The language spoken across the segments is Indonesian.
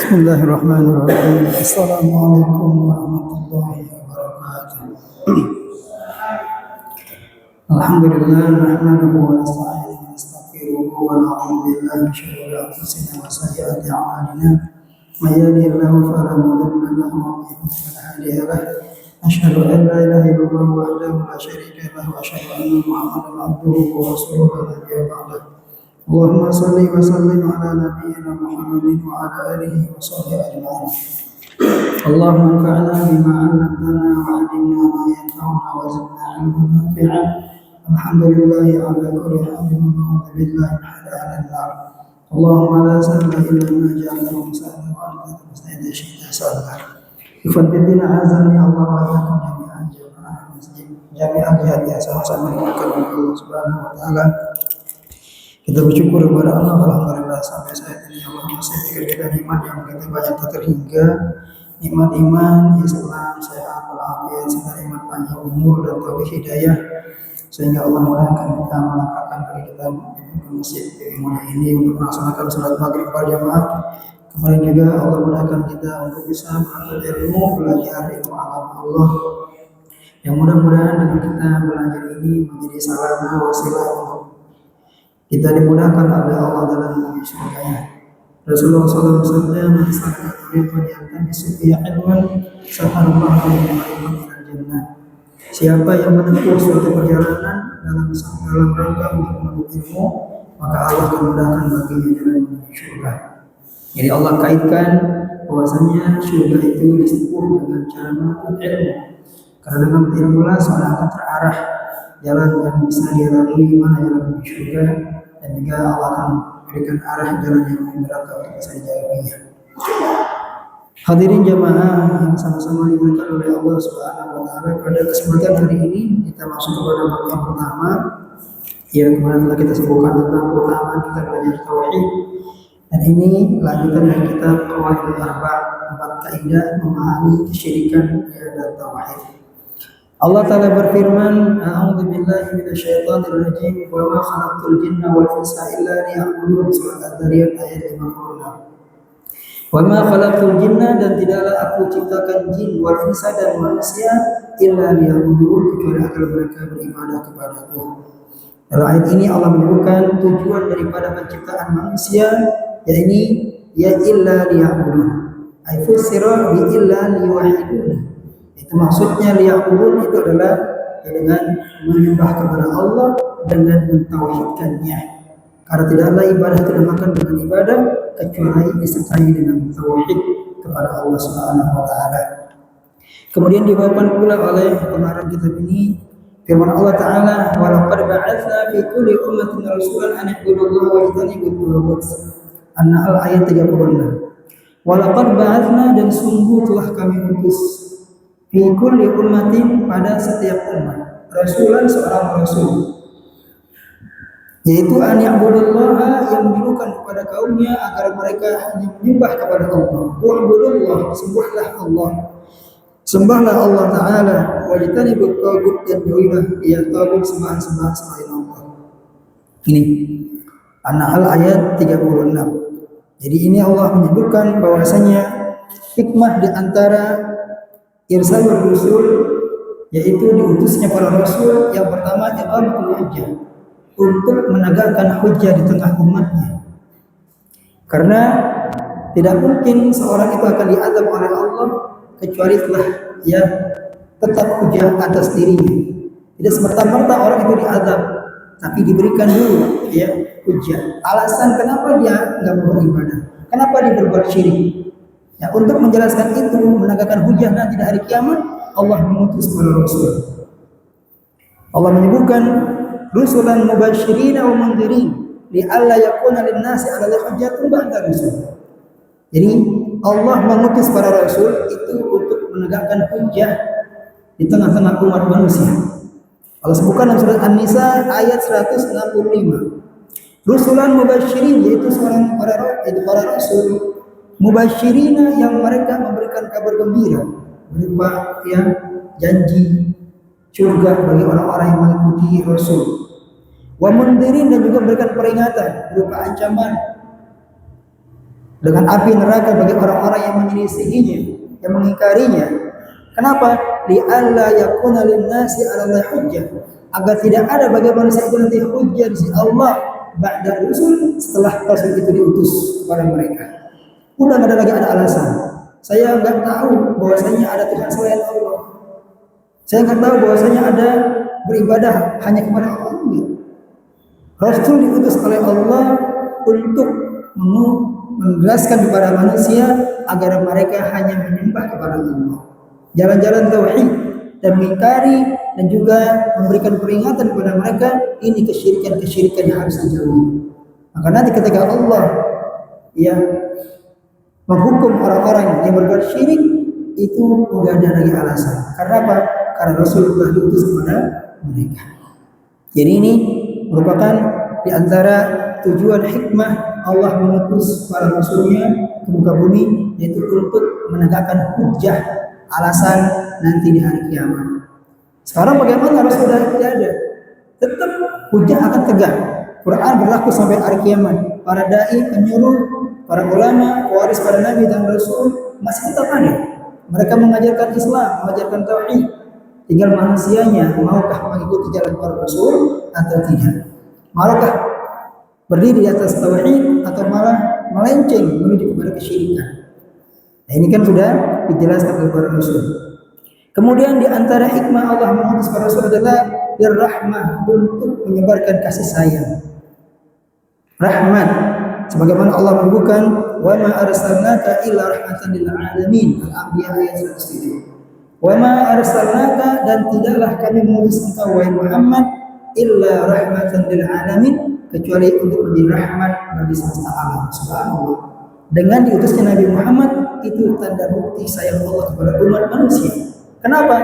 Bismillahirrahmanirrahim. Assalamualaikum warahmatullahi wabarakatuh. Alhamdulillah nahmaduhu wa nasta'inuhu wa nastaghfiruhu wa na'udzu billahi min shururi anfusina wa sayyiati a'malina. May yahdihillahu fala mudilla lahu wa may yudlil fala hadiya lahu. Asyhadu an la ilaha illallah wahdahu la syarika lahu wa asyhadu anna Muhammadan abduhu wa rasuluhu la nabiyya ba'dahu. Allahumma salli wa sallim ala nabiyyina Muhammadin wa ala alihi wa sahbihi ajma'in. Allahumma anfa'na bima 'allamtana wa 'allimna ma yanfa'una wa zidna 'ilman nafi'an. Alhamdulillahi ala kulli halin wa na'udzu billahi min hada'il nar. Allahumma la sahla illa ma ja'altahu sahlan wa anta taj'alul shay'a sahlan. Ifadilna azani Allah wa iyyakum jami'an jama'a muslim. Jami'an jihad sama-sama dimuliakan oleh Allah Subhanahu wa taala. Kita bersyukur kepada Allah, alhamdulillah sampai saat ini Allah masih berikan kita nikmat yang begitu banyak terhingga nikmat iman, Islam, sehat, walafiat, serta nikmat panjang umur dan taufik hidayah, sehingga Allah mudahkan kita melangkahkan diri kita ke masjid ini untuk melaksanakan salat maghrib berjamaah. Kemudian juga Allah mudahkan kita untuk bisa mengambil ilmu, belajar ilmu agama Allah. Yang mudah-mudahan dengan kita belajar ini menjadi sarana wasilah untuk kita dimudahkan oleh Allah dalam menuju surganya. Rasulullah SAW bersabda, "Man salaka tariqan yaltamisu fihi ilman, sahalallahu alaihi wa jannah." Siapa yang menempuh suatu perjalanan dalam rangka untuk menuntut ilmu, maka Allah akan mudahkan baginya jalan menuju surga. Jadi Allah kaitkan bahwasanya surga itu ditempuh dengan cara menuntut ilmu. Karena dengan ilmu lah seorang akan terarah jalan yang bisa dia lalui, mana jalan menuju surga, dan juga Allah akan memberikan arah jalan yang menuju neraka untuk bisa dijauhinya. Hadirin jamaah yang sama-sama dimuliakan oleh Allah Subhanahu wa taala, pada kesempatan hari ini kita masuk kepada bab yang pertama yang kemarin telah kita sebutkan tentang keutamaan kita belajar tauhid. Dan ini lanjutan dari kitab Qawaidul Arba', 4 kaidah memahami kesyirikan dan tauhid. Allah Ta'ala berfirman, "A'udzu billahi minasyaitonir rajim, wa ma khalaqtul jinna wal insa illa liya'budun." Surah Ad-Dariyat ayat 56. Wa ma khalaqtul jinna, dan tidaklah aku ciptakan jin wal insa dan manusia illa liya'budun, kecuali agar mereka beribadah kepadaku. Dalam ayat ini Allah menyebutkan tujuan daripada penciptaan manusia, yakni illa liya'budun. Ai fusira bi illa liyuwahhidun. Itu maksudnya liya'budun itu adalah dengan menyembah kepada Allah dengan mentauhidkannya. Karena tidaklah ibadah itu dinamakan dengan ibadah kecuali disertai dengan tauhid kepada Allah Subhanahu wa taala. Kemudian dibawakan pula oleh pengarang kitab ini firman Allah Ta'ala, "Wa laqad ba'atsna fi kulli ummatin rasulan an i'budullaha wa ijtanibut taghut." An-Nahl ayat 36. Wa laqad ba'atsna, dan sungguh telah kami utus fi kulli ummatin, pada setiap umat, rasulan, seorang rasul, yaitu an ya'budullaha, yang menyerukan kepada kaumnya agar mereka hanya menyembah kepada Allah. Wa'budullah, sembahlah Allah. Sembahlah Allah Ta'ala. Wajtanibut taghut, dan jauhilah taghut, sembahan-sembahan selain Allah. Ini An-Nahl ayat 36. Jadi ini Allah menyebutkan bahwasanya hikmah di antara irsalur rusul, yaitu diutusnya para rasul, yang pertama iqamatul hujjah, untuk menegakkan hujjah di tengah umatnya. Karena tidak mungkin seorang itu akan diazab oleh Allah kecuali telah tetap hujjah atas dirinya. Tidak semerta-merta orang itu diazab, tapi diberikan dulu hujjah. Alasan kenapa dia enggak mau beribadah, kenapa dia berbuat syirik. Ya, untuk menjelaskan itu, menegakkan hujjah nanti di hari kiamat, Allah mengutus para rasul. Allah menyebutkan rusulan mubasysyirin wa mundhirin li'alla yakuna lin-nasi 'ala hujjatun ba'da rusul. Jadi Allah mengutus para rasul itu untuk menegakkan hujjah di tengah-tengah umat manusia. Allah sebutkan dalam surat An-Nisa ayat 165. Rusulan mubasysyirin, yaitu para rasul mubasyirina, yang mereka memberikan kabar gembira berupa janji surga bagi orang-orang yang mengikuti Rasul. Wa mundhirin, dan juga memberikan peringatan berupa ancaman dengan api neraka bagi orang-orang yang menyelisihinya, yang mengingkarinya. Kenapa? Li'alla yakuna lin-nasi 'ala Allahi hujjah, agar tidak ada bagi manusia itu nanti hujjah di sisi Allah ba'da rusul, setelah rasul itu diutus kepada mereka. Udah nggak ada lagi ada alasan. Saya nggak tahu bahwasanya ada Tuhan selain Allah. Saya nggak tahu bahwasanya ada beribadah hanya kepada Allah. Rasul diutus oleh Allah untuk menjelaskan kepada manusia agar mereka hanya menyembah kepada Allah. Jalan-jalan tauhid dan mengingkari dan juga memberikan peringatan kepada mereka, ini kesyirikan-kesyirikan yang harus dijauhi. Maka nanti ketika Allah menghukum orang-orang yang berbuat syirik, itu tidak ada lagi alasan. Karena apa? Karena Rasul sudah diutus kepada mereka. Jadi ini merupakan di antara tujuan hikmah Allah mengutus para rasulnya ke muka bumi, yaitu untuk menegakkan hujjah, alasan nanti di hari kiamat. Sekarang bagaimana Rasul sudah tidak ada? Tetap hujjah akan tegak. Quran berlaku sampai hari kiamat. Para dai, penyuruh, para ulama, waris para nabi dan rasul masih tetap ada. Mereka mengajarkan Islam, mengajarkan tauhid. Tinggal manusianya maukah mengikuti jalan para rasul atau tidak. Maukah berdiri di atas tauhid atau malah melenceng menuju kepada kesyirikan. Nah, ini kan sudah dijelaskan oleh para rasul. Kemudian di antara hikmah Allah mengutus para rasul adalah birrahmah, untuk menyebarkan kasih sayang. Rahmat, sebagaimana Allah menyebutkan, wa ma arsalnaka illa rahmatan lil alamin, Al-Anbiya ayat 107. Wa ma arsalnaka, dan tidaklah kami mengutus engkau wahai Muhammad illa rahmatan lil alamin, kecuali untuk menjadi rahmat bagi semesta alam. Subhanallah. Dengan diutusnya Nabi Muhammad itu tanda bukti sayang Allah kepada umat manusia. Kenapa?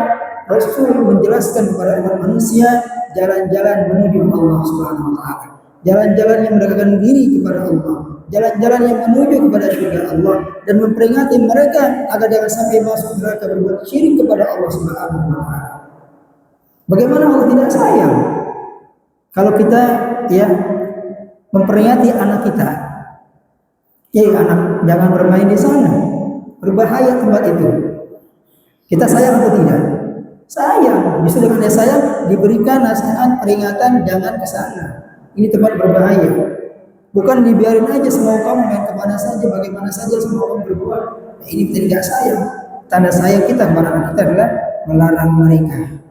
Rasul menjelaskan kepada umat manusia jalan-jalan menuju Allah Subhanahu wa taala. Jalan-jalan yang mendekatkan diri kepada Allah, jalan-jalan yang menuju kepada surga Allah, dan memperingati mereka agar jangan sampai masuk neraka berbuat syirik kepada Allah Subhanahu wa taala. Bagaimana Allah tidak sayang kalau kita memperingati anak kita? Anak, jangan bermain di sana, berbahaya tempat itu. Kita sayang atau tidak? Sayang. Justru dengan dia sayang diberikan nasihat, peringatan, jangan ke sana. Ini tempat berbahaya. Bukan dibiarin aja semua kamu main kemana saja, bagaimana saja semua kamu berbuat. Nah, ini tidak sayang. Tanda sayang kita kepada anak kita adalah melarang mereka.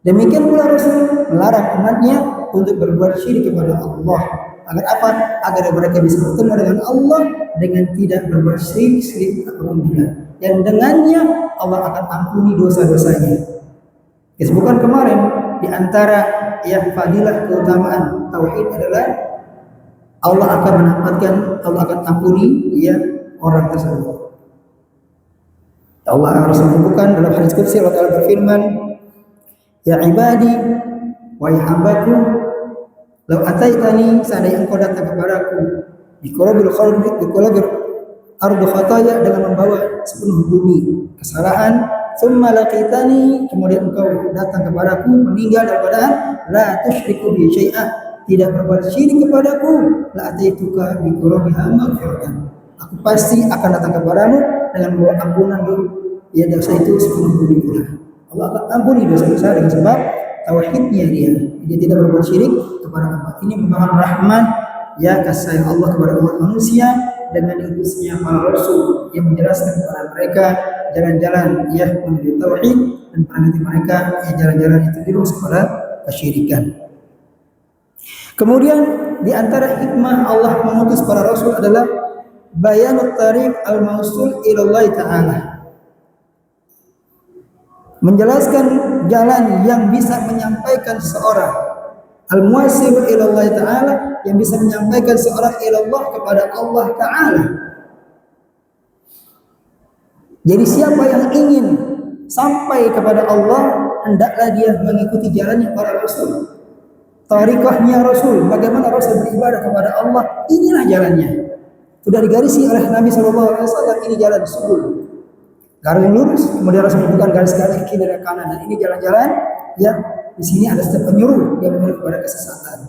Demikian pula Rasul melarang umatnya untuk berbuat syirik kepada Allah. Agar apa? Agar mereka bisa bertemu dengan Allah dengan tidak berbuat syirik apapun juga. Yang dengannya Allah akan ampuni dosa-dosanya. Disebutkan kemarin di antara fadilah keutamaan tauhid adalah Allah akan menempatkan, Allah akan ampuni orang tersebut. Allah harus menyebutkan dalam hadis qudsi, Allah Ta'ala berfirman, ya ibadi, wahai hambaku, lau ataitani, seandainya engkau datang kepadaku di qurabil ardu khataya, dengan membawa sepenuh bumi kesalahan, thumma laqitani, kemudian engkau datang kepadaku meninggal dalam keadaan la tusyriku bi syai'ah, tidak berbuat syirik kepadaku, la ataituka bi qurabiha maghfiratan, aku pasti akan datang kepadamu dengan membawa ampunan dosa itu sepenuh bumi pula. Allah akan ampuni dosa-dosa dengan sebab tauhidnya dia tidak berbuat syirik kepada Allah. Ini merupakan rahmat kasih sayang Allah kepada umat manusia dengan diutusnya para rasul yang menjelaskan kepada mereka jalan-jalan menuju tauhid, dan peringati mereka jalan-jalan itu terus kepada kesyirikan. Kemudian di antara hikmah Allah mengutus para rasul adalah bayanut tariq al-mausul ila Allah Ta'ala, menjelaskan jalan yang bisa menyampaikan seseorang, al-muwasil ila Allah Ta'ala, yang bisa menyampaikan seorang ila Allah, kepada Allah Ta'ala. Jadi siapa yang ingin sampai kepada Allah, hendaklah dia mengikuti jalannya para rasul, tariqahnya Rasul, bagaimana Rasul beribadah kepada Allah, inilah jalannya. Sudah digarisi oleh Nabi SAW, ini jalan subul, garis lurus, kemudian Rasul menyebutkan garis-garis kiri dan kanan, dan ini jalan-jalan di sini ada setiap penyuruh yang menyuruh kepada kesesatan.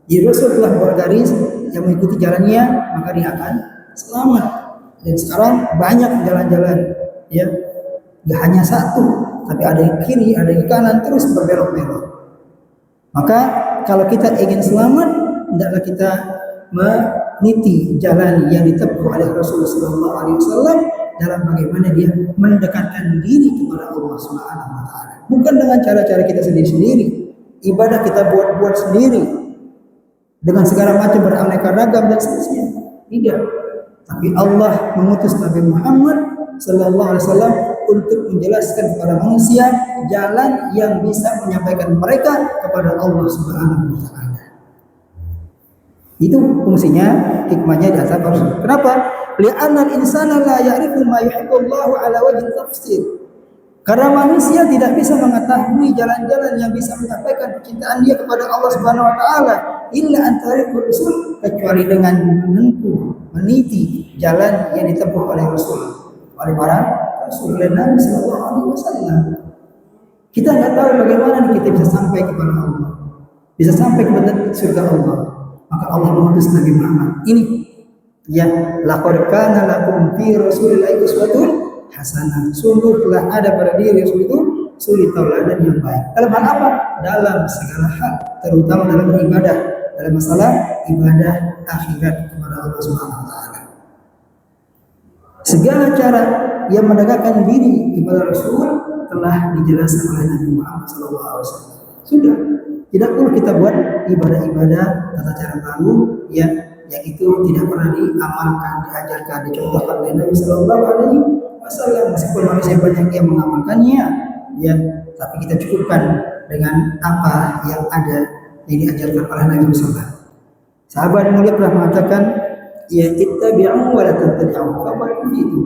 Jadi Rasul telah buat garis yang mengikuti jalannya, maka dia akan selamat. Dan sekarang banyak jalan-jalan, ya, nggak hanya satu, tapi ada yang kiri, ada yang kanan, terus berbelok-belok. Maka kalau kita ingin selamat, hendaklah kita meniti jalan yang ditempuh oleh Rasulullah SAW dalam bagaimana dia mendekatkan diri kepada Allah Subhanahu wa taala. Bukan dengan cara-cara kita sendiri-sendiri. Ibadah kita buat-buat sendiri dengan segala macam beraneka ragam dan seterusnya. Tidak. Tapi Allah mengutus Nabi Muhammad sallallahu alaihi wasallam untuk menjelaskan kepada manusia jalan yang bisa menyampaikan mereka kepada Allah Subhanahu wa taala. Itu fungsinya, hikmahnya di atas Rasul. Kenapa? Li'anna al-insana la ya'rifu ma yuhibbu Allah ala wajhi tafsir. Karena manusia tidak bisa mengetahui jalan-jalan yang bisa menyampaikan kecintaan dia kepada Allah Subhanahu wa taala illa an tariqur rasul, kecuali dengan menempuh, meniti jalan yang ditempuh oleh Rasul, oleh para Rasul Nabi sallallahu alaihi wasallam. Kita nggak tahu bagaimana kita bisa sampai kepada Allah, bisa sampai kepada surga Allah. Maka Allah mengutus Nabi Muhammad. Ini ya, laqad kana lakum fi rasulillahi uswatun hasanah. Sungguh telah ada pada diri Rasul itu suri tauladan yang baik. Dalam hal apa? Dalam segala hal, terutama dalam ibadah, dalam masalah ibadah akhirat kepada Allah Subhanahu wa taala. Segala cara yang mendekatkan diri kepada Rasul telah dijelaskan oleh Nabi Muhammad SAW. Sudah, tidak perlu kita buat ibadah-ibadah tata cara baru yang itu tidak pernah diamalkan, diajarkan, dicontohkan oleh Nabi Sallallahu Alaihi Wasallam. Meskipun manusia banyak yang mengamalkannya, ya, tapi kita cukupkan dengan apa yang ada yang diajarkan oleh Nabi Sallallahu. Sahabat mulia pernah mengatakan, ya ittabi'u wa la tattabi'u. Apa itu?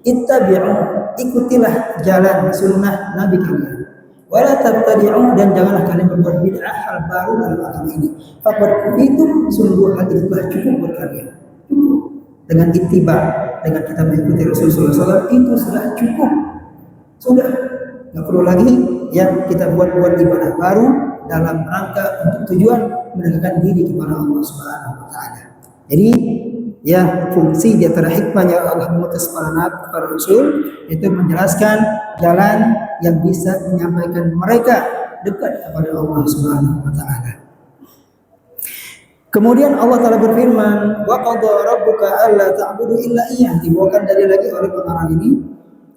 Ittabi'u, ikutilah jalan sunnah Nabi kalian. Wa la tattabi'u, dan janganlah kalian berbuat bid'ah, hal baru dalam agama ini. Faqad kufitum, sungguh hal itu telah cukup buat kalian. Cukup. Dengan ittiba, dengan kita mengikuti Rasulullah SAW, itu sudah cukup. Sudah, nggak perlu lagi ya kita buat-buat ibadah baru dalam rangka untuk tujuan mendekatkan diri kepada Allah Subhanahu wa taala. Jadi ya, fungsi di antara hikmahnya Allah mengutus para nabi, para rasul, itu menjelaskan jalan yang bisa menyampaikan mereka dekat kepada Allah Subhanahu wa taala. Kemudian Allah Ta'ala berfirman, wa qadha rabbuka alla ta'budu illa iyyah. Dibawakan dari lagi oleh pengarang ini,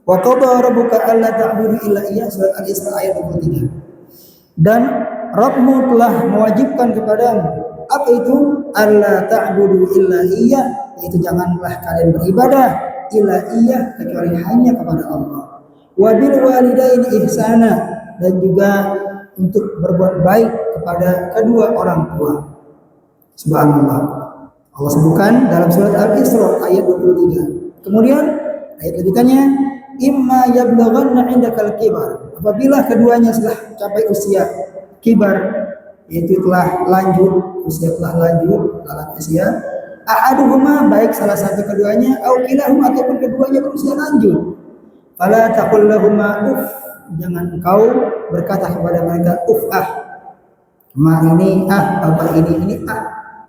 wa qadha rabbuka alla ta'budu illa iyyah, surat Al-Isra ayat 23. Dan Rabbmu telah mewajibkan kepadamu, apa itu? Alla ta'budu illa iyyah, yaitu janganlah kalian beribadah illa iyyah, kecuali hanya kepada Allah. Wa bil walidaini ihsana, dan juga untuk berbuat baik kepada kedua orang tua. Subhanallah. Allah sebutkan dalam surat Al-Isra ayat 23. Kemudian ayat lanjutannya, imma yablughanna 'indakal kibar, apabila keduanya sudah capai usia kibar, yaitu telah lanjut, usia telah lanjut dalam usia, ahaduhuma, baik salah satu keduanya, au kilahuma, ataupun keduanya berusia lanjut, fala taqul lahuma uff, jangan engkau berkata kepada mereka uff, ma ini apa ini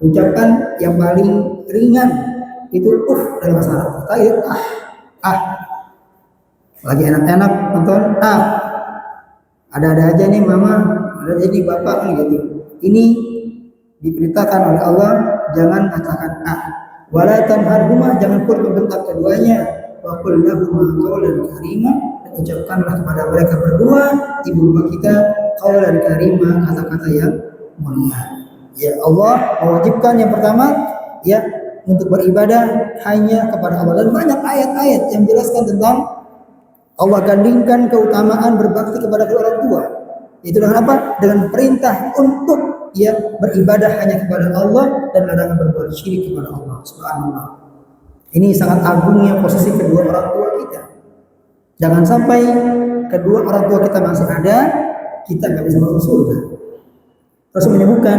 ucapan yang paling ringan itu dalam bahasa Arab. Taib lagi enak-enak nonton ada-ada aja nih mama, ada aja nih bapak kan gitu. Ini diperintahkan oleh Allah, jangan katakan wala tanharhuma, jangan pun membentak keduanya, wa qul lahum qawlan karima, dan ucapkanlah kepada mereka berdua, ibu bapak kita, qawlan karima, kata-kata yang mulia. Ya, Allah mewajibkan yang pertama ya untuk beribadah hanya kepada Allah, dan banyak ayat-ayat yang menjelaskan tentang Allah gandingkan keutamaan berbakti kepada kedua orang tua. Itu dengan apa? Dengan perintah untuk ya beribadah hanya kepada Allah dan larangan berbuat syirik kepada Allah Subhanallah. Ini sangat agungnya posisi kedua orang tua kita. Jangan sampai kedua orang tua kita masih ada, kita nggak bisa masuk surga. Rasul menyebutkan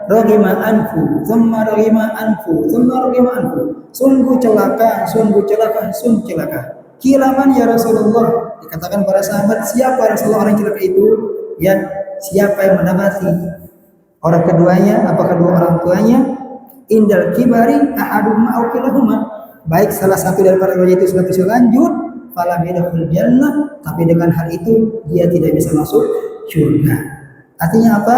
raghima anfu, thumma raghima anfu, thumma raghima anfu. Sungguh celaka, sungguh celaka, sungguh celaka. Kilaman ya Rasulullah, dikatakan para sahabat, siapa Rasulullah orang celaka itu? Ya, siapa yang mendapati orang keduanya, apa kedua orang tuanya? Indal kibari ahaduhuma aw kilahuma, baik salah satu daripada keduanya itu sudah usia lanjut, falam yadkhul jannah, tapi dengan hal itu dia tidak bisa masuk surga. Artinya apa?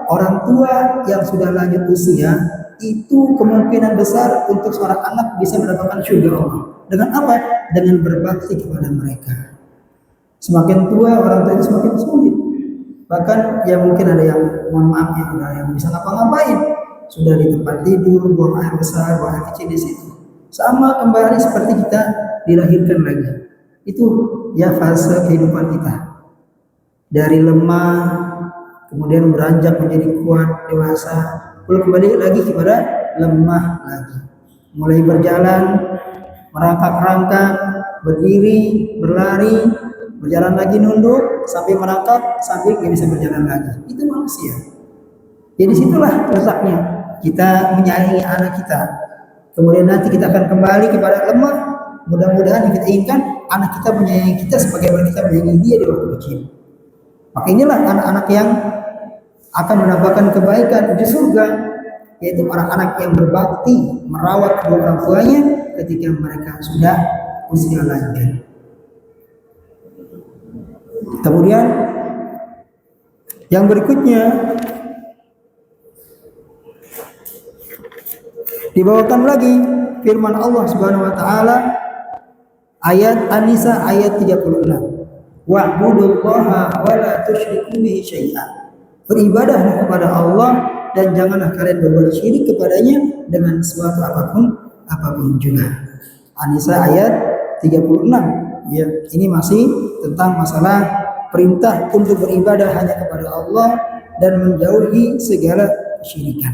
Orang tua yang sudah lanjut usia itu kemungkinan besar untuk seorang anak bisa mendapatkan surga Allah. Dengan apa? Dengan berbakti kepada mereka. Semakin tua orang tua itu semakin sulit. Bahkan ya mungkin ada yang, mohon maaf ya, ada yang bisa ngapa-ngapain, sudah di tempat tidur, buang air besar, buang air kecil di situ. Sama kembali seperti kita dilahirkan lagi. Itu ya fase kehidupan kita. Dari lemah, kemudian beranjak menjadi kuat, dewasa, lalu kembali lagi kepada lemah lagi. Mulai berjalan, merangkak-rangkak, berdiri, berlari, berjalan lagi nunduk, sampai merangkak, sampai nggak bisa berjalan lagi. Itu manusia. Jadi situlah letaknya kita menyayangi anak kita. Kemudian nanti kita akan kembali kepada lemah. Mudah-mudahan yang kita inginkan anak kita menyayangi kita sebagaimana kita menyayangi dia di waktu kecil. Maka inilah anak-anak yang akan mendapatkan kebaikan di surga, yaitu anak-anak yang berbakti merawat kedua orang tuanya ketika mereka sudah usia lanjut. Kemudian yang berikutnya dibawakan lagi firman Allah Subhanahu wa taala ayat An-Nisa ayat 36. Wa'budullaha wa la tusyriku bihi syai'an. Beribadahlah kepada Allah dan janganlah kalian berbuat syirik kepadanya dengan sesuatu apapun juga. An-Nisa ayat 36. Ya, ini masih tentang masalah perintah untuk beribadah hanya kepada Allah dan menjauhi segala kesyirikan.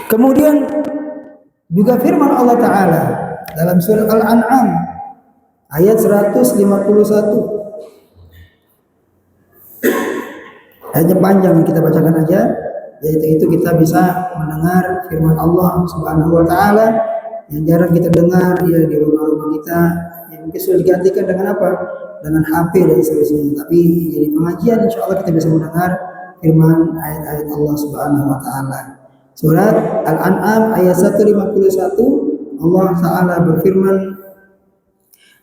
Kemudian juga firman Allah Ta'ala dalam surat Al-An'am ayat 151. Ayatnya panjang, kita bacakan aja. Yaitu itu kita bisa mendengar firman Allah Subhanahu wa taala yang jarang kita dengar ya di rumah-rumah kita, yang mungkin sudah digantikan dengan apa? Dengan HP dan sebagainya. Tapi jadi pengajian insyaallah kita bisa mendengar firman ayat-ayat Allah Subhanahu wa taala. Surat Al-An'am ayat 151, Allah taala berfirman,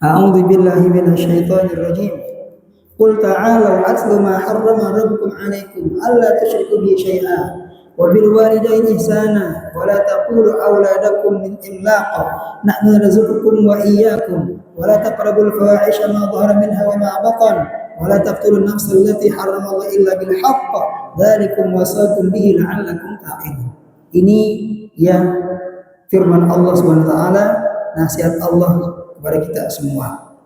A'udzu billahi minasyaitonir rajim. Qul ta'alu atlu ma harrama rabbukum 'alaikum alla tusyriku bihi syai'an wa bil walidayni ihsana wa la taqulu auladakum min imlaq nahnu narzuqukum wa iyyakum wa la taqrabul fawahisha ma dhahara minha wa ma batan wa la taqtulun nafsa allati harrama Allah illa bil haqq dzalikum wasaqum bihi la'allakum taqilun. Ini yang firman Allah Subhanahu wa taala, nasihat Allah kepada kita semua.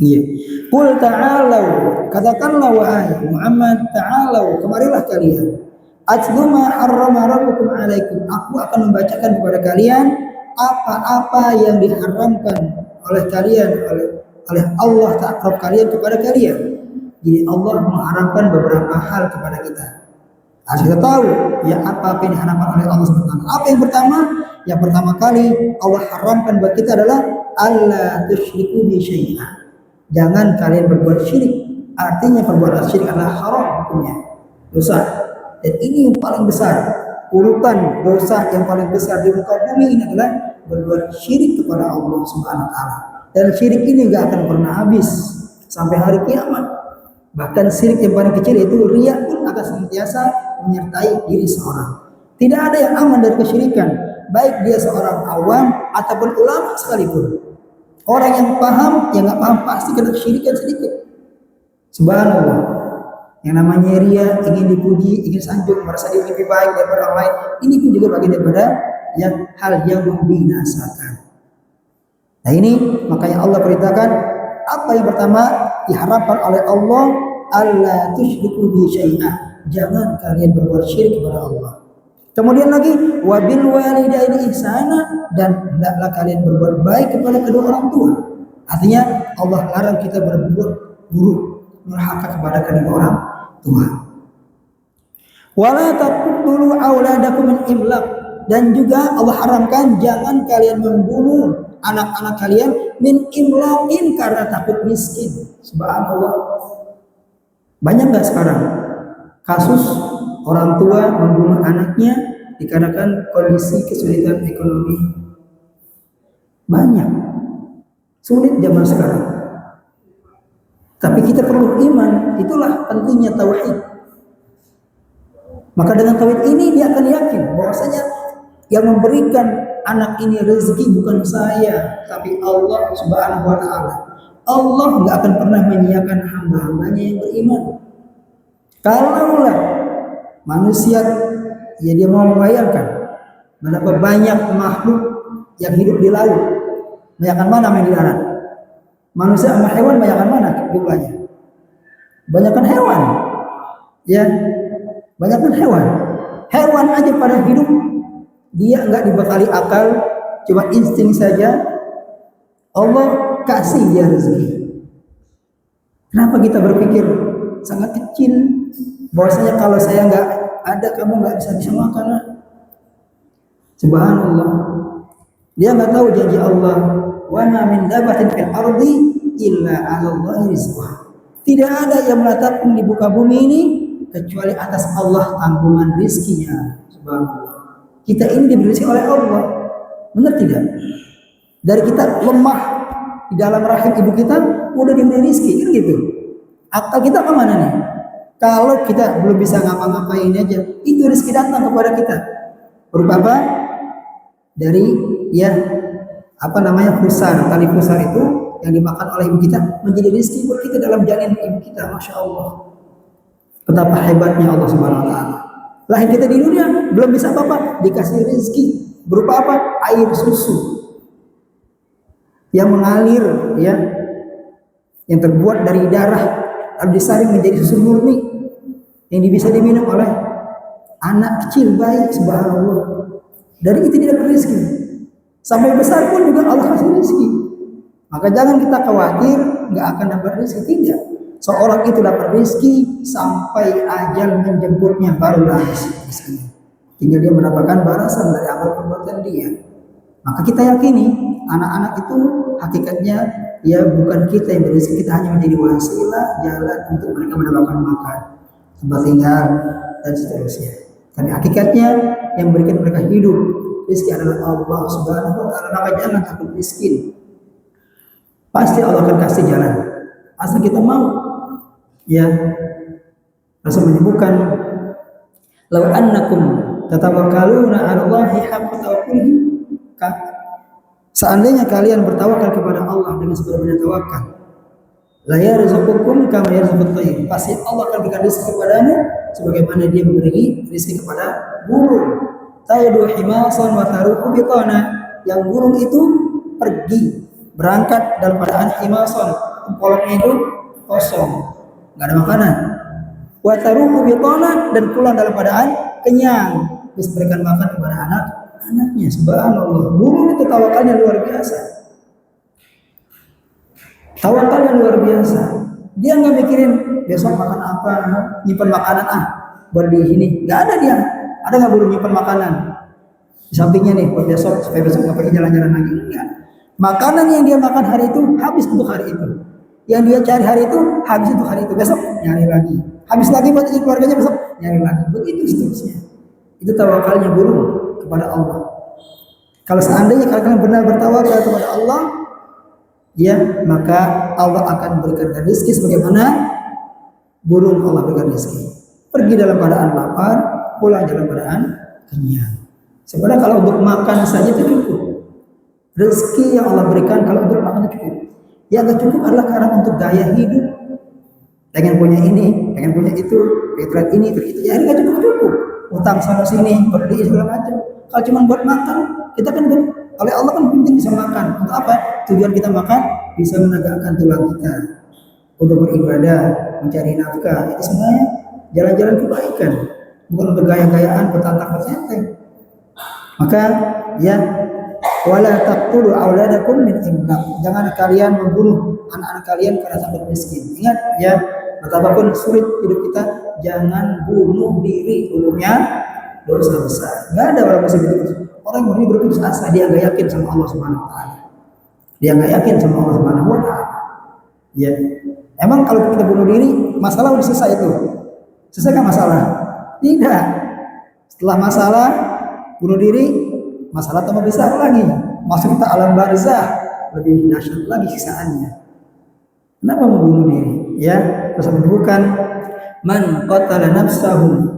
Iya. Qul ta'alu, katakanlah wahai Muhammad, ta'alu, kemarilah kalian. Atlu ma harrama rabbukum 'alaikum. Aku akan membacakan kepada kalian apa-apa yang diharamkan oleh kalian oleh Allah Ta'ala kalian kepada kalian. Jadi Allah mengharamkan beberapa hal kepada kita. Harus kita tahu ya apa yang diharamkan oleh Allah SWT. Apa yang pertama? Yang pertama kali Allah haramkan buat kita adalah alla tusyriku bi syai'an. Jangan kalian berbuat syirik. Artinya perbuatan syirik adalah haram hukumnya, dosa. Dan ini yang paling besar. Urutan dosa yang paling besar di muka bumi ini adalah berbuat syirik kepada Allah Subhanahu wa taala. Dan syirik ini gak akan pernah habis sampai hari kiamat. Bahkan syirik yang paling kecil itu riya pun akan senantiasa menyertai diri seorang. Tidak ada yang aman dari kesyirikan, baik dia seorang awam ataupun ulama sekalipun. Orang yang paham, yang nggak paham pasti kena kesyirikan sedikit. Subhanallah. Yang namanya ria, ingin dipuji, ingin sanjung, merasa dia lebih baik daripada orang lain. Ini pun juga bagian daripada yang hal yang membinasakan. Nah ini makanya Allah perintahkan apa yang pertama diharapkan oleh Allah, alla tusyriku bi syai'an. Jangan kalian berbuat syirik kepada Allah. Kemudian lagi wabil walidaini ihsana, dan hendaklah kalian berbuat baik kepada kedua orang tua. Artinya Allah larang kita berbuat buruk, durhaka kepada kedua orang tua. Wala taqtulu auladakum min imlaq, dan juga Allah haramkan jangan kalian membunuh anak-anak kalian min imlaqin karena takut miskin. Subhanallah. Banyak enggak sekarang kasus Orang tua membunuh anaknya dikarenakan kondisi kesulitan ekonomi. Banyak. Sulit zaman sekarang. Tapi kita perlu iman. Itulah pentingnya tauhid. Maka dengan tauhid ini dia akan yakin bahwasanya yang memberikan anak ini rezeki bukan saya, tapi Allah Subhanahu wa taala. Allah nggak akan pernah menyiapkan hamba-hambanya yang beriman. Kalaulah manusia ya dia mau membayangkan berapa banyak makhluk yang hidup di laut, banyakkan mana main di darat? Manusia sama hewan banyakkan mana jumlahnya? Banyakkan hewan, ya, banyakkan hewan. Hewan aja pada hidup dia nggak dibekali akal, cuma insting saja. Allah kasih dia rezeki. Kenapa kita berpikir sangat kecil bahwasanya kalau saya nggak ada kamu nggak bisa makan? Subhanallah. Dia nggak tahu janji Allah. Wa ma min dabatin fil ardi illa 'ala Allahi rizquha. Tidak ada yang menetapkan di muka bumi ini kecuali atas Allah tanggungan rizkinya. Subhanallah. Kita ini diberi rezeki oleh Allah. Benar tidak? Dari kita lemah di dalam rahim ibu kita udah diberi rezeki, kan gitu. Akal kita kemana nih? Kalau kita belum bisa ngapa-ngapain aja, itu rezeki datang kepada kita. Berupa apa? Dari ya pusar, tali pusar itu yang dimakan oleh ibu kita menjadi rezeki buat kita dalam janin ibu kita. Masya Allah. Betapa hebatnya Allah Subhanahu wa taala. Lahir kita di dunia belum bisa apa-apa, dikasih rezeki berupa apa? Air susu yang mengalir, ya, yang terbuat dari darah lalu disaring menjadi susu murni yang bisa diminum oleh anak kecil bayi. Subhanallah. Dari itu tidak rezeki. Sampai besar pun juga Allah kasih rezeki. Maka jangan kita khawatir nggak akan dapat rezeki, tidak. Seorang itu dapat rezeki sampai ajal menjemputnya barulah rezeki. Tinggal dia mendapatkan balasan dari amal perbuatan dia. Maka kita yakini anak-anak itu hakikatnya ya bukan kita yang berizki, kita hanya menjadi wasilah jalan untuk mereka mendapatkan makan, tempat tinggal dan seterusnya. Tapi hakikatnya yang memberikan mereka hidup rezeki adalah Allah Subhanahu wa taala. Maka jangan takut miskin. Pasti Allah akan kasih jalan asal kita mau. Ya, Rasul menyebutkan law annakum tatawakkaluna 'ala Allahi haqqa tawakkulihi. Seandainya kalian bertawakal kepada Allah dengan sebenar-benar tawakal, la yarzuqukum kama yarzuqut tayr. Pasti Allah akan berikan rezeki kepadamu sebagaimana dia memberi rezeki kepada burung. Taydu himasan wa taruhu bitana. Yang burung itu pergi berangkat dalam keadaan himasan, kepalanya itu kosong, nggak ada makanan. Wa taruhu bitana, dan pulang dalam keadaan kenyang, bisa berikan makan kepada anaknya. Subhanallah. Burung itu tawakalnya luar biasa. Tawakalnya luar biasa. Dia nggak mikirin besok makan apa, nyimpan makanan buat di sini. Nggak ada dia. Ada nggak burung nyimpan makanan di sampingnya nih buat besok supaya besok nggak pergi jalan-jalan lagi? Enggak. Makanan yang dia makan hari itu habis untuk hari itu. Yang dia cari hari itu habis untuk hari itu. Besok nyari lagi. Habis lagi buat keluarganya, besok nyari lagi. Begitu seterusnya. Itu tawakalnya burung kepada Allah. Kalau seandainya kalian benar bertawakal kepada Allah, ya, maka Allah akan berikan rezeki sebagaimana burung Allah berikan rezeki. Pergi dalam keadaan lapar, pulang dalam keadaan kenyang. Sebenarnya kalau untuk makan saja itu cukup. Rezeki yang Allah berikan kalau untuk makan itu cukup. Yang gak cukup adalah karena untuk gaya hidup. Pengen punya ini, pengen punya itu, pengen ini, itu. Ya gak cukup. Utang sana sini, berdiri segala macam. Kalau cuma buat makan, kita kan oleh Allah kan penting bisa makan. Untuk apa? Tujuan kita makan bisa menegakkan tulang kita. Untuk beribadah, mencari nafkah, itu sebenarnya jalan-jalan kebaikan. Bukan untuk gaya-gayaan, bertantang-bertenteng. Maka ya, wala taqtulu auladakum min imlaq. Jangan kalian membunuh anak-anak kalian karena takut miskin. Ingat ya, betapapun sulit hidup kita, jangan bunuh diri. Hukumnya dosa besar. Enggak ada orang masih begitu. Orang yang berputus asa, dia enggak yakin sama Allah Subhanahu wa taala. Dia enggak yakin sama Allah Subhanahu wa taala. Ya. Emang kalau kita bunuh diri, masalah udah selesai itu. Selesai kan masalah? Tidak. Setelah masalah bunuh diri, masalah tambah besar lagi. Masuk kita alam barzah, lebih dahsyat lagi siksaannya. Kenapa membunuh diri? Ya, terus menyebutkan man qatala nafsahu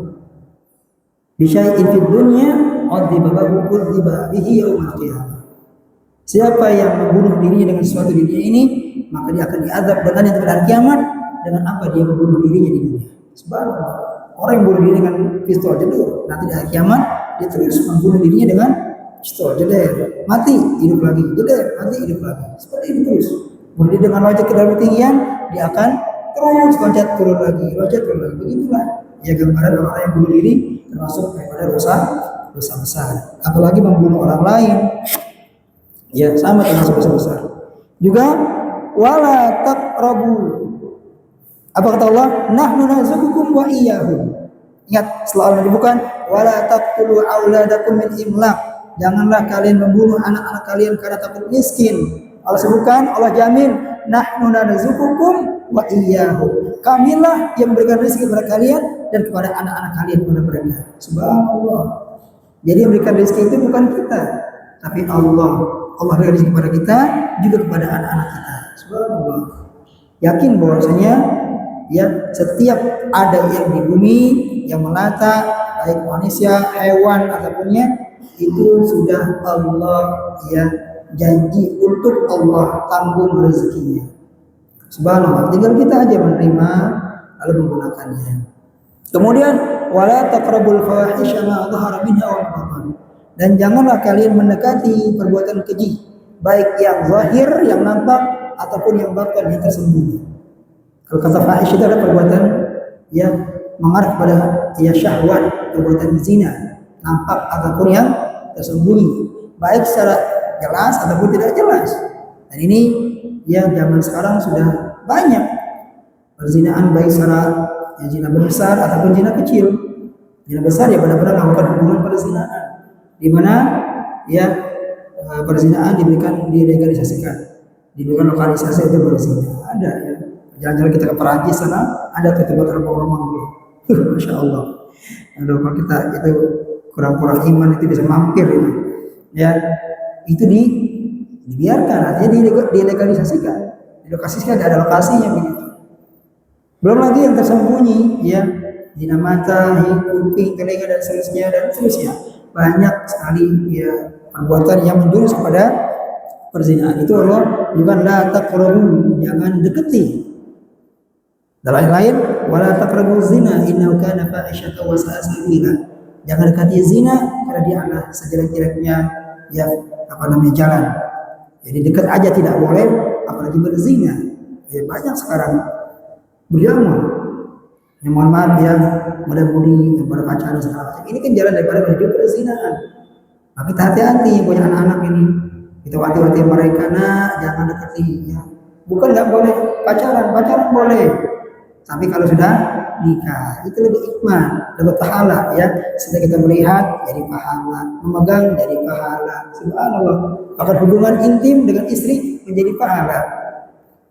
bi syai'in fid dunya udziba bihi yaumil qiyamah. Siapa yang membunuh dirinya dengan sesuatu di dunia ini, maka dia akan diazab dengan yang pada hari kiamat dengan apa dia membunuh dirinya di dunia. Subhanallah. Orang yang bunuh diri dengan pistol jedur, nanti di hari kiamat dia terus membunuh dirinya dengan pistol jeder, mati hidup lagi, jeder, mati hidup lagi. Seperti itu terus. Bunuh diri dengan loncat ke dalam ketinggian, dia akan terus loncat turun lagi, loncat turun lagi. Begitulah ya gambaran orang yang bunuh diri termasuk daripada dosa besar. Apalagi membunuh orang lain. Ya sama termasuk dosa besar. Juga wala taqrabu. Apa kata Allah? Nahnu narzuqukum wa iyyahum. Ingat selalu menyebutkan wala taqtulu auladakum min imlaq. Janganlah kalian membunuh anak-anak kalian karena takut miskin. Allah sebutkan, Allah jamin nahnu narzuqukum wa iyyahum. Kamilah yang memberikan rezeki kepada kalian dan kepada anak-anak kalian kepada mereka. Subhanallah. Jadi yang memberikan rezeki itu bukan kita, tapi Allah. Allah berikan rezeki kepada kita juga kepada anak-anak kita. Subhanallah. Yakin bahwasanya ya setiap ada yang di bumi yang melata, baik manusia, hewan ataupunnya, itu sudah Allah ya janji untuk Allah tanggung rezekinya. Subhanallah. Tinggal kita aja menerima lalu menggunakannya. Kemudian wala taqrabul fawahisha ma dhahara minha wa batan. Dan janganlah kalian mendekati perbuatan keji, baik yang zahir yang nampak ataupun yang batin yang tersembunyi. Kalau kata fahish itu adalah perbuatan yang mengarah kepada ya syahwat, perbuatan zina, nampak ataupun yang tersembunyi, baik secara jelas ataupun tidak jelas. Dan ini ya zaman sekarang sudah banyak perzinaan, baik secara ya, zina besar ataupun zina kecil. Zina besar ya benar-benar melakukan hubungan perzinaan, di mana ya perzinaan dilegalisasikan, diberikan lokalisasi itu berzina. Ada ya. Jalan-jalan kita ke Perancis sana, ada tempat remang-remang tuh. Masya Allah. Aduh, kalau kita itu kurang-kurang iman itu bisa mampir itu. Ya, itu dibiarkan, artinya dilegalisasikan. Dilokasikan, ada lokasinya begitu. Belum lagi yang tersembunyi, ya, zina mata, kuping, telinga dan seterusnya. Banyak sekali ya perbuatan yang menjurus kepada perzinaan. Itu Allah juga la taqrabu, jangan deketi. Dalam ayat lain, wala taqrabu zina innahu kana fahishatan wa sa'a sabila. Jangan dekati zina karena dia adalah sejelek-jeleknya ya jalan. Jadi dekat aja tidak boleh, apalagi berzina. Ya banyak sekarang berjamaah. Yang mohon maaf ya, muda-mudi yang pada pacaran segala macam. Ini kan jalan daripada menuju perzinaan. Maka kita hati-hati yang punya anak-anak ini. Kita wanti-wanti mereka, nah jangan dekati ya. Bukan nggak boleh pacaran boleh. Tapi kalau sudah nikah itu lebih hikmah, dapat pahala ya. Setelah kita melihat jadi pahala, memegang jadi pahala. Subhanallah. Bahkan hubungan intim dengan istri menjadi pahala.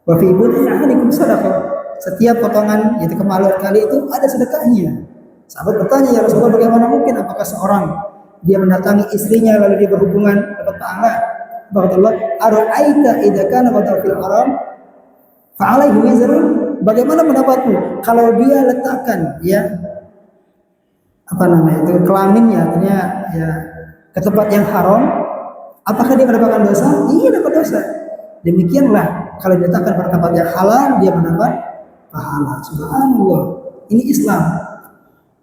Wa fi bud'i ahadikum sadaqah. Setiap potongan yaitu kemaluan kali itu ada sedekahnya. Sahabat bertanya, ya Rasulullah, bagaimana mungkin apakah seorang dia mendatangi istrinya lalu dia berhubungan dapat pahala? Kata Allah, ara'aita idza kana fil haram fa alaihi wizrun. Bagaimana pendapatmu kalau dia letakkan ya kelaminnya artinya ya ke tempat yang haram, apakah dia mendapatkan dosa? Iya, dapat dosa. Demikianlah kalau diletakkan pada tempat yang halal dia mendapat pahala. Subhanallah. Ini Islam.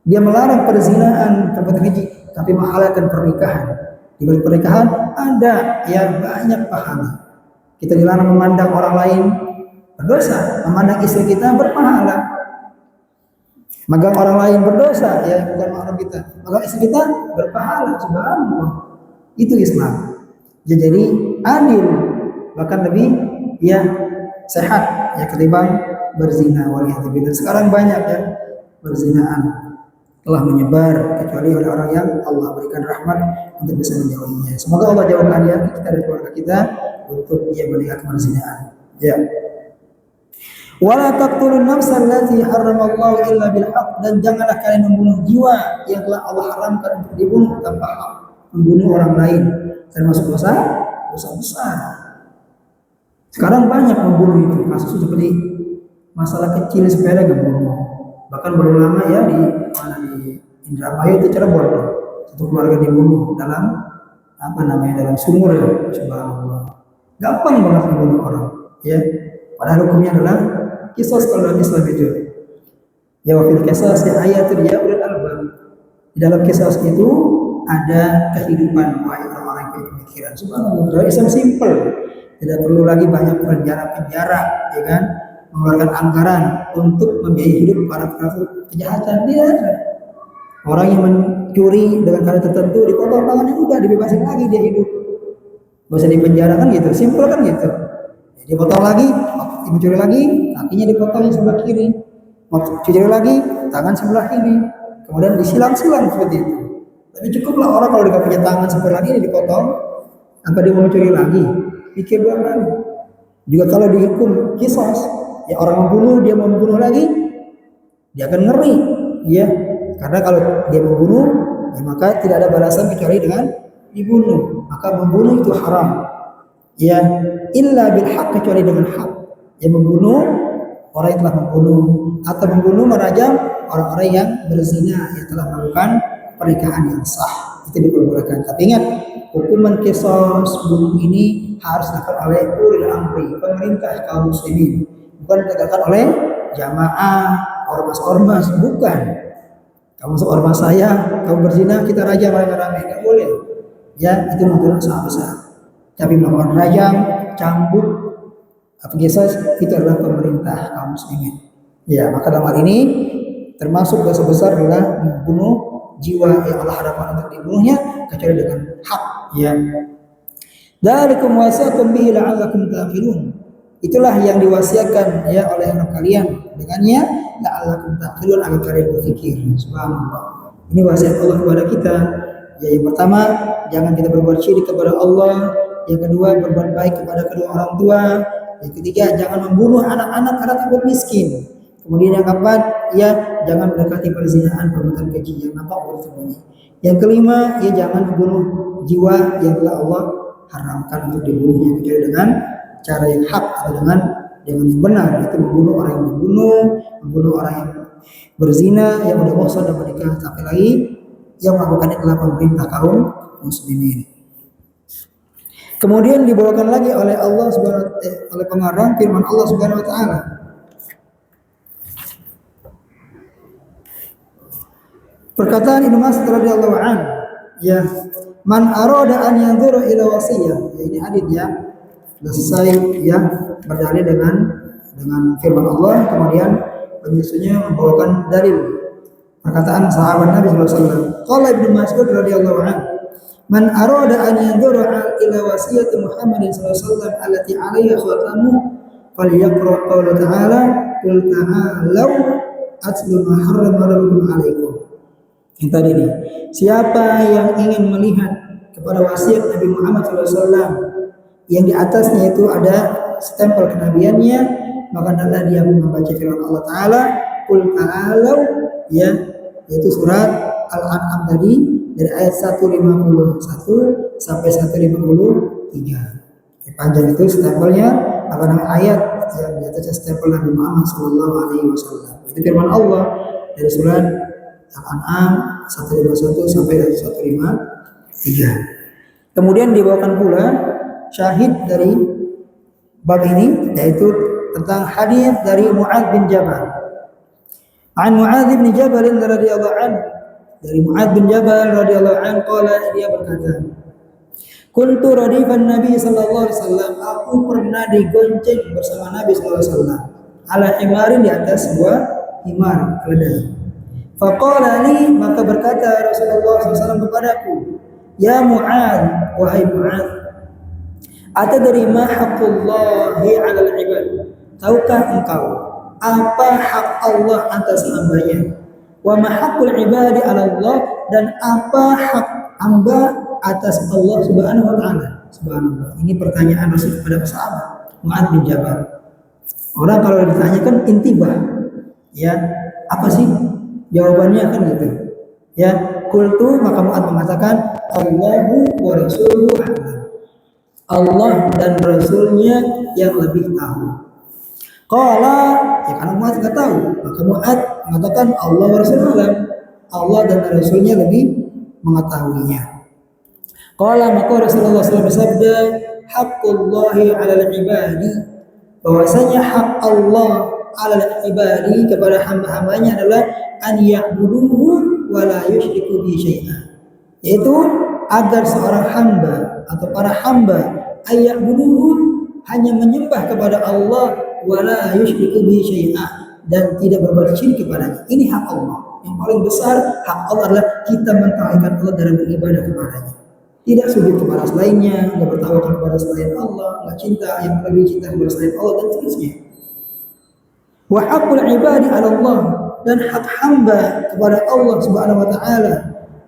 Dia melarang perzinaan, perbuatan keji, tapi menghalalkan pernikahan. Di balik pernikahan ada ya banyak pahala. Kita dilarang memandang orang lain berdosa, memandang istri kita berpahala. Megang orang lain berdosa, ya bukan mahram kita. Megang istri kita berpahala. Subhanallah. Itu Islam. Ya, jadi adil, bahkan lebih ya sehat ya ketimbang berzina. Waliyadzubillah. Sekarang banyak ya perzinaan telah menyebar, kecuali oleh orang yang Allah berikan rahmat untuk bisa menjauhinya. Semoga Allah jauhkan ya kita dan keluarga kita untuk ia meninggalkan perzinaan. Ya. Wala taqtulun nafsa allati harramallahu illa bil haqq, dan janganlah kalian membunuh jiwa yang telah Allah haramkan untuk dibunuh tanpa hak. Membunuh orang lain termasuk dosa besar. Sekarang banyak membunuh itu, kasus seperti masalah kecil sepele membunuh. Bahkan baru lama ya di Indramayu itu Cirebon, satu keluarga dibunuh dalam dalam sumur ya, subhanallah. Gampang banget membunuh orang, ya. Padahal hukumnya adalah kisos kalau dalam Islam itu. Ya wa fil qisas ayatul ya ulul albab. Di dalam kisos itu ada kehidupan wahai orang yang berpikiran. Subhanallah, dalam Islam simple. Tidak perlu lagi banyak penjara, ya kan? Mengeluarkan anggaran untuk membiayai hidup para pelaku kejahatan. Tidak ada. Orang yang mencuri dengan cara tertentu dipotong tangannya, udah dibebasin lagi, dia hidup. Gak usah dipenjara kan gitu, simple kan gitu. Dipotong lagi, mencuri lagi, kakinya dipotong yang sebelah kiri. Mencuri lagi, tangan sebelah kiri. Kemudian disilang-silang seperti itu. Tapi cukuplah orang kalau dia punya tangan sebelah lagi dipotong, apa dia mau mencuri lagi? Pikir dua kali. Juga kalau dihukum kisos, ya orang membunuh, dia mau membunuh lagi, dia akan ngeri, ya. Karena kalau dia membunuh, ya maka tidak ada balasan kecuali dengan dibunuh. Maka membunuh itu haram. Ya, illa bil haq, kecuali dengan hak. Yang membunuh orang yang telah membunuh, atau membunuh merajam orang-orang yang berzina yang telah melakukan pernikahan yang sah, itu diperbolehkan. Tapi ingat, hukuman kisos bunuh ini harus dilakukan oleh ulil amri, pemerintah kaum muslimin, bukan ditegakkan oleh jamaah ormas-ormas, bukan. Kamu seormas saya, kamu berzina, kita rajam rame-rame, nggak boleh. Ya, itu menurut sangat besar. Tapi melakukan rajam, cambuk, atau kisos itu adalah pemerintah kaum muslimin. Ya, maka dalam hal ini termasuk dosa besar adalah membunuh jiwa yang Allah harapkan untuk dibunuhnya kecuali dengan hak. Ya. Dzalikum wasaqum bihi la'allakum taqilun. Itulah yang diwasiatkan ya oleh anak kalian dengannya, la'allakum taqilun, agar kalian berpikir. Subhanallah. Ini wasiat Allah kepada kita. Ya, yang pertama, jangan kita berbuat syirik kepada Allah. Yang kedua, berbuat baik kepada kedua orang tua. Yang ketiga, jangan membunuh anak-anak karena takut miskin. Kemudian yang keempat, ya jangan mendekati perzinahan, perbuatan keji yang nampak bersembunyi. Yang kelima, ya jangan membunuh jiwa yang telah Allah haramkan untuk dibunuhnya kecuali dengan cara yang hak atau dengan yang benar, itu membunuh orang yang membunuh orang yang berzina, yang sudah muhsan dan menikah. Tapi lagi yang melakukannya adalah pemerintah kaum muslimin. Kemudian dibawakan lagi oleh Allah oleh pengarang firman Allah Subhanahu wa taala. Perkataan Ibnu Mas'ud radhiyallahu anhu, ya, man arada an yanzura ila wasiyah. Ya, ini hadis ya. Sudah selesai ya berdalil dengan firman Allah, kemudian penyusunnya membawakan dalil perkataan sahabat Nabi sallallahu alaihi wasallam. Qala Ibnu Mas'ud radhiyallahu anhu, man arada an yanzura ila wasiyati Muhammadin sallallahu alaihi wasallam allati 'alaiha khatamu falyaqra qawla ta'ala qul ta'alu atlu ma harrama rabbukum 'alaikum. Yang tadi ini, siapa yang ingin melihat kepada wasiat Nabi Muhammad SAW yang di atasnya itu ada stempel kenabiannya, maka hendaklah dia membaca firman Allah Taala, Qul ta'alu, ya, yaitu surat Al-An'am tadi dari ayat 151 sampai 153. Panjang itu stempelnya, ayat yang di atasnya stempel Nabi Muhammad SAW. Itu firman Allah dari surat Al-An'am 151 sampai 153. Kemudian dibawakan pula syahid dari bab ini, yaitu tentang hadis dari Mu'adz bin Jabal. An Mu'adz bin Jabal radhiyallahu anhu, dari Mu'adz bin Jabal radhiyallahu anhu qala, dia berkata, kuntu radifan Nabi sallallahu alaihi wasallam, aku pernah digonceng bersama Nabi sallallahu alaihi wasallam ala himarin, di atas sebuah himar keledai. Faqala li, maka berkata Rasulullah SAW kepadaku, ya Mu'adz, wahai Mu'adz, atadri ma haqqullahi 'alal 'ibad? Tahukah engkau apa hak Allah atas hambanya? Wa ma haqqul 'ibadi 'ala Allah, dan apa hak hamba atas Allah Subhanahu wa taala? Subhanallah. Ini pertanyaan Rasul kepada sahabat Mu'adz bin Jabal. Orang kalau ditanyakan intibah, ya apa sih jawabannya kan gitu. Ya, kultu maka Mu'ad mengatakan Allahu wa rasuluhu a'lam. Allah dan Rasulnya yang lebih tahu. Qala, ya karena Mu'ad nggak tahu, maka Mu'ad mengatakan Allah wa rasuluhu a'lam. Allah dan Rasulnya lebih mengetahuinya. Qala maka Rasulullah SAW bersabda, haqqullahi 'alal ibadi, bahwasanya hak Allah 'alal ibadi kepada hamba-hambanya adalah an ya'buduhu wa la yusyriku bi syai'a, yaitu agar seorang hamba atau para hamba ayya'buduhu hanya menyembah kepada Allah wa la yusyriku bi syai'a, dan tidak berbuat syirik kepadanya. Ini hak Allah. Yang paling besar hak Allah adalah kita mentauhidkan Allah dalam beribadah kepadanya. Tidak sujud kepada selainnya, tidak bertawakal kepada selain Allah, tidak cinta yang lebih cinta kepada selain Allah dan seterusnya. Wa haqqul ibadi 'ala Allah, dan hak hamba kepada Allah Subhanahu wa taala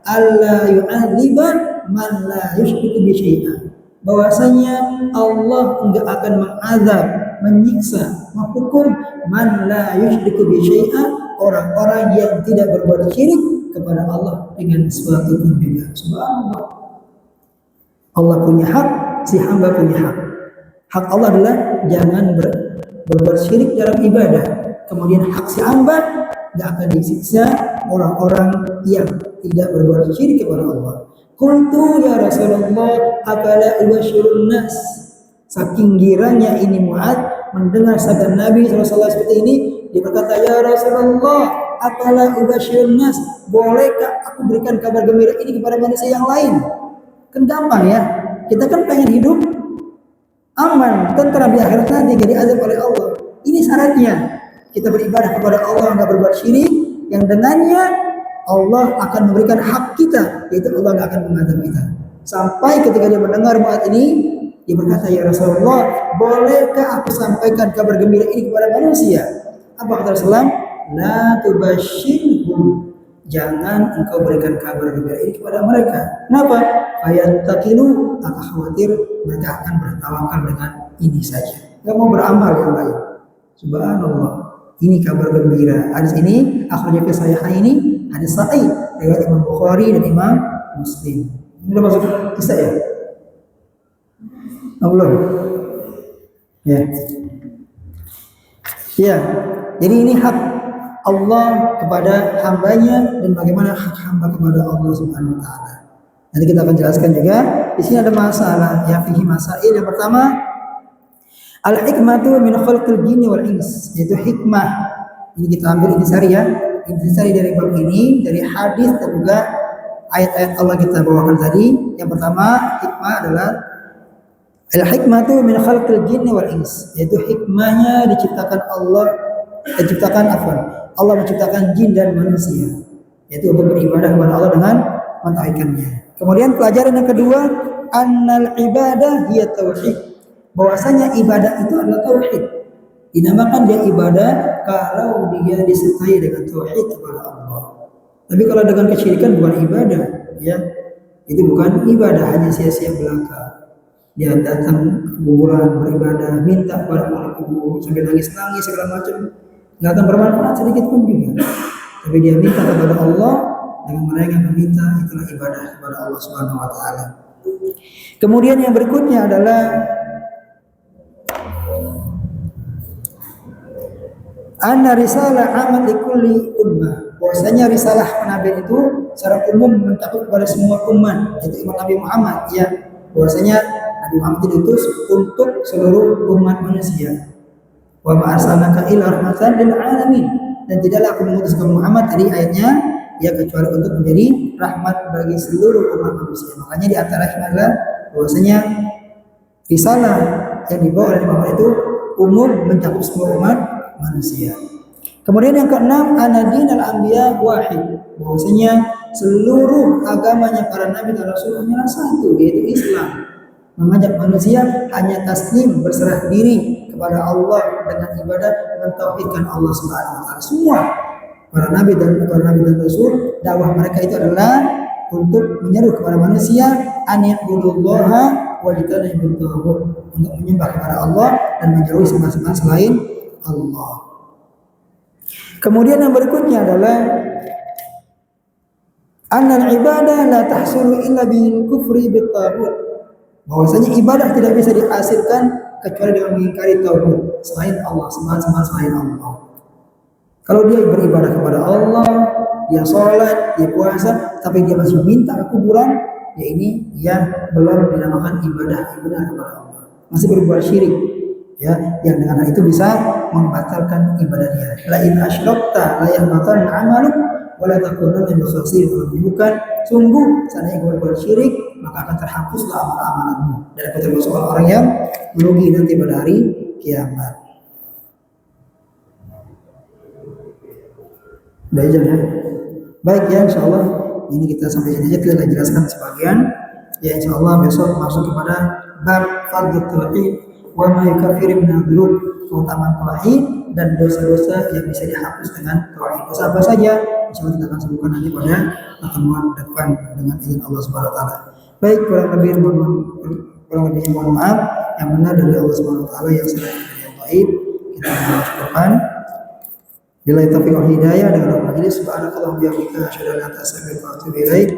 alla yu'adziba man la yusyriku bi syai'an, bahwasanya Allah enggak akan mengazab, menyiksa, menghukum man la yusyriku bi syai'an, orang-orang yang tidak berbuat syirik kepada Allah dengan sesuatu pun juga. Subhanallah. Allah punya hak, si hamba punya hak. Hak Allah adalah jangan berbuat syirik dalam ibadah. Kemudian hak si hamba tidak akan disiksa orang-orang yang tidak berbuat syirik kepada Allah. Qultu ya Rasulullah afala ubasyirun nas. Saking giranya ini Mu'ad mendengar sabda Nabi SAW seperti ini, dia berkata, ya Rasulullah afala ubasyirun nas, bolehkah aku berikan kabar gembira ini kepada manusia yang lain? Kan gampang ya, kita kan pengen hidup aman, tentram di akhirat nanti, jadi azab oleh Allah. Ini syaratnya, kita beribadah kepada Allah, nggak berbuat syirik, yang dengannya Allah akan memberikan hak kita, yaitu Allah nggak akan mengazab kita. Sampai ketika dia mendengar Mu'ad ini, dia berkata, ya Rasulullah, bolehkah aku sampaikan kabar gembira ini kepada manusia? Apa kata Rasulullah? La tubasyirhum, jangan engkau berikan kabar gembira ini kepada mereka. Kenapa? Ayat takilu, tak khawatir mereka akan bertawakal dengan ini saja, nggak mau beramal yang lain. Subhanallah, ini kabar gembira. Hadis ini akhirnya fi sahihaini, hadis sahih riwayat Imam Bukhari dan Imam Muslim. Ini udah masuk kisah ya? Belum? Ya. Ya. Jadi ini hak Allah kepada hambanya dan bagaimana hak hamba kepada Allah Subhanahu wa taala. Nanti kita akan jelaskan juga. Di sini ada masalah, ya fihi masail. Yang pertama, al-hikmatu min khalqil jinni wal ins, yaitu hikmah. Ini kita ambil intisari ya. Intisari dari bab ini, dari hadis dan juga ayat-ayat Allah kita bawakan tadi. Yang pertama, hikmah adalah al-hikmatu min khalqil jinni wal ins, yaitu hikmahnya Allah menciptakan jin dan manusia, yaitu untuk beribadah kepada Allah dengan mentauhidkannya. Kemudian pelajaran yang kedua, annal ibadah hiya tauhid, bahwasanya ibadah itu adalah tauhid. Dinamakan dia ibadah kalau dia disertai dengan tauhid kepada Allah. Tapi kalau dengan kesyirikan bukan ibadah, ya. Itu bukan ibadah, hanya sia-sia belaka. Dia datang ke kuburan beribadah, minta kepada orang kubur sambil nangis-nangis segala macam, nggak akan bermanfaat sedikit pun juga. Tapi dia minta kepada Allah dengan mereka meminta, itulah ibadah kepada Allah Subhanahu wa taala. Kemudian yang berikutnya adalah anna risalah amat likulli ummah, bahwasanya risalah penabian itu secara umum mencakup kepada semua umat, yaitu umat Nabi Muhammad, ya. Bahwasanya Nabi Muhammad diutus untuk seluruh umat manusia. Wa ma arsalnaka illa rahmatan lil alamin, dan tidaklah aku mengutus kamu Muhammad, tadi ayatnya, ya, kecuali untuk menjadi rahmat bagi seluruh umat manusia. Makanya di antara adalah bahwasanya risalah yang dibawa oleh Muhammad itu umum, mencakup semua umat manusia. Kemudian yang keenam, anadinal anbiya wahid, bahwasanya seluruh agamanya para nabi dan rasul hanya satu, yaitu Islam. Mengajak manusia hanya taslim, berserah diri kepada Allah dengan ibadah, mentauhidkan Allah Subhanahu wa taala. Semua para nabi dan rasul, dakwah mereka itu adalah untuk menyeru kepada manusia an ya'budullaha wa yajtanibut taghut, untuk menyembah kepada Allah dan menjauhi sembahan selain Allah. Kemudian yang berikutnya adalah annal ibadah la tahsulu illa bil kufri bit taghut. Bahwasanya ibadah tidak bisa dihasilkan kecuali dengan mengingkari tauhid selain Allah, sembahan selain Allah. Kalau dia beribadah kepada Allah, dia sholat, dia puasa, tapi dia masih minta ke kuburan, ya ini dia belum dinamakan ibadah benar kepada Allah. Masih berbuat syirik, ya, yang dengan hal itu bisa membatalkan ibadah dia. La in asyrakta la yahbatanna 'amaluk wa la takunanna minal khasirin. Bukan sungguh seandainya kau berbuat syirik, maka akan terhapuslah amal-amalanmu dan akan termasuk orang yang merugi nanti pada hari kiamat. Udah aja ya. Baik ya, insyaallah ini kita sampai sini aja, kita jelaskan sebagian. Ya insyaallah besok masuk kepada bab fardhu tauhid wa ma yukaffiru min dzunub, keutamaan tauhid dan dosa-dosa yang bisa dihapus dengan tauhid. Dosa apa saja? Insyaallah kita akan sebutkan nanti pada pertemuan depan dengan izin Allah Subhanahu wa taala. Baik, kurang lebih mohon maaf, yang benar dari Allah Subhanahu wa taala, yang salah dari tauhid kita syukurkan. Bila taufiq wal hidayah, dengan majelis subhanallahi wa bihamdihi asyhadu an la ilaha illa anta astaghfiruka wa atubu ilaik.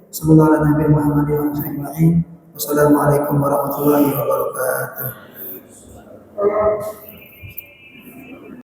Sallallahu ala nabiyina Muhammadin wa alihi ajma'in. Wassalamualaikum warahmatullahi wabarakatuh.